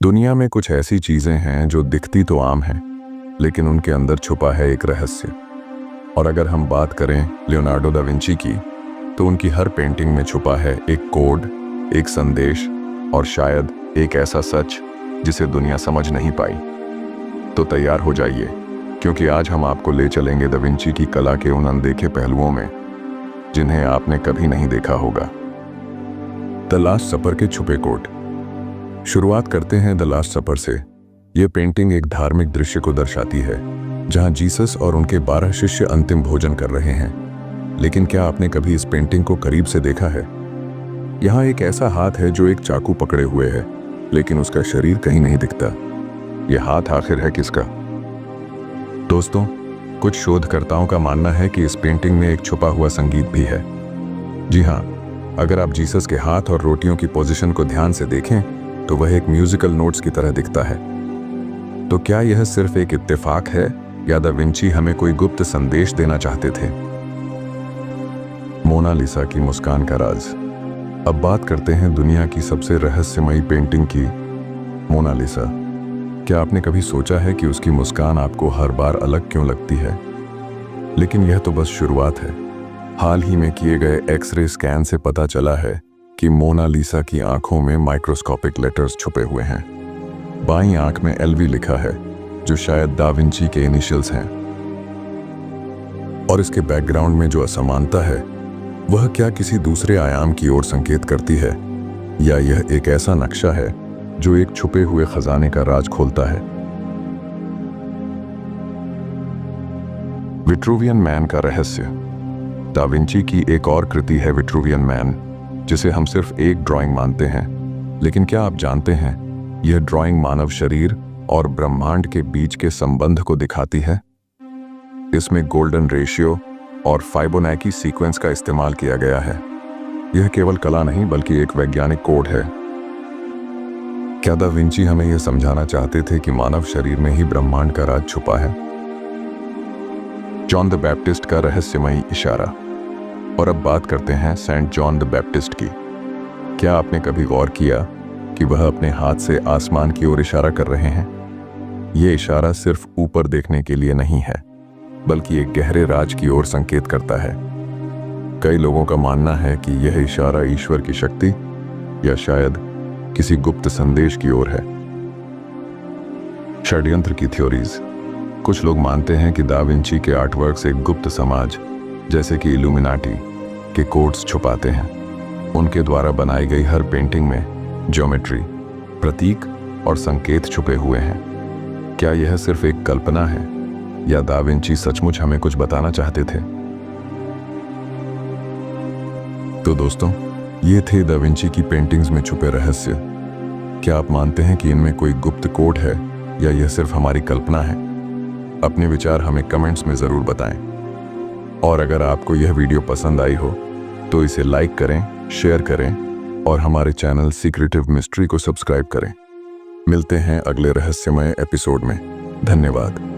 दुनिया में कुछ ऐसी चीजें हैं जो दिखती तो आम हैं, लेकिन उनके अंदर छुपा है एक रहस्य। और अगर हम बात करें लियोनार्डो दा विंची की, तो उनकी हर पेंटिंग में छुपा है एक कोड, एक संदेश और शायद एक ऐसा सच जिसे दुनिया समझ नहीं पाई। तो तैयार हो जाइए, क्योंकि आज हम आपको ले चलेंगे दा विंची की कला के उन अनदेखे पहलुओं में जिन्हें आपने कभी नहीं देखा होगा। द लास्ट सपर के छुपे कोड। शुरुआत करते हैं द लास्ट सपर से। यह पेंटिंग एक धार्मिक दृश्य को दर्शाती है, जहां जीसस और उनके 12 शिष्य अंतिम भोजन कर रहे हैं। लेकिन क्या आपने कभी इस पेंटिंग को करीब से देखा है? यहाँ एक ऐसा हाथ है जो एक चाकू पकड़े हुए है, लेकिन उसका शरीर कहीं नहीं दिखता। यह हाथ आखिर है किसका? दोस्तों, कुछ शोधकर्ताओं का मानना है कि इस पेंटिंग में एक छुपा हुआ संगीत भी है। जी हाँ, अगर आप जीसस के हाथ और रोटियों की पोजीशन को ध्यान से देखें तो वह एक म्यूजिकल नोट्स की तरह दिखता है। तो क्या यह सिर्फ एक इत्तेफाक है या दा विंची हमें कोई गुप्त संदेश देना चाहते थे? मोनालिसा की मुस्कान का राज। अब बात करते हैं दुनिया की सबसे रहस्यमयी पेंटिंग की, मोनालिसा। क्या आपने कभी सोचा है कि उसकी मुस्कान आपको हर बार अलग क्यों लगती है? लेकिन यह तो बस शुरुआत है। हाल ही में किए गए एक्सरे स्कैन से पता चला है कि मोनालिसा की आंखों में माइक्रोस्कोपिक लेटर्स छुपे हुए हैं। बाईं आंख में एलवी लिखा है, जो शायद दा विंची के इनिशियल्स हैं। और इसके बैकग्राउंड में जो असमानता है, वह क्या किसी दूसरे आयाम की ओर संकेत करती है, या यह एक ऐसा नक्शा है जो एक छुपे हुए खजाने का राज खोलता है? विट्रूवियन मैन का रहस्य। दा विंची की एक और कृति है विट्रूवियन मैन, जिसे हम सिर्फ एक ड्राइंग मानते हैं। लेकिन क्या आप जानते हैं, यह ड्राइंग मानव शरीर और ब्रह्मांड के बीच के संबंध को दिखाती है। इसमें गोल्डन रेशियो और फाइबोनैकी सीक्वेंस का इस्तेमाल किया गया है। यह केवल कला नहीं, बल्कि एक वैज्ञानिक कोड है। क्या दा विंची हमें यह समझाना चाहते थे कि मानव शरीर में ही ब्रह्मांड का राज छुपा है? जॉन द बैप्टिस्ट का रहस्यमयी इशारा। और अब बात करते हैं सेंट जॉन द बैप्टिस्ट की। क्या आपने कभी गौर किया कि वह अपने हाथ से आसमान की ओर इशारा कर रहे हैं? यह इशारा सिर्फ ऊपर देखने के लिए नहीं है, बल्कि एक गहरे राज की ओर संकेत करता है। कई लोगों का मानना है कि यह इशारा ईश्वर की शक्ति या शायद किसी गुप्त संदेश की ओर है। षड्यंत्र की थ्योरीज। कुछ लोग मानते हैं कि दा विंची के आर्टवर्क्स एक गुप्त समाज जैसे कि इल्यूमिनाटी के कोड्स छुपाते हैं। उनके द्वारा बनाई गई हर पेंटिंग में ज्योमेट्री, प्रतीक और संकेत छुपे हुए हैं। क्या यह सिर्फ एक कल्पना है, या दा विंची सचमुच हमें कुछ बताना चाहते थे? तो दोस्तों, ये थे दा विंची की पेंटिंग्स में छुपे रहस्य। क्या आप मानते हैं कि इनमें कोई गुप्त कोड है, या यह सिर्फ हमारी कल्पना है? अपने विचार हमें कमेंट्स में जरूर बताएं। और अगर आपको यह वीडियो पसंद आई हो तो इसे लाइक करें, शेयर करें और हमारे चैनल सीक्रेटिव मिस्ट्री को सब्सक्राइब करें। मिलते हैं अगले रहस्यमय एपिसोड में। धन्यवाद।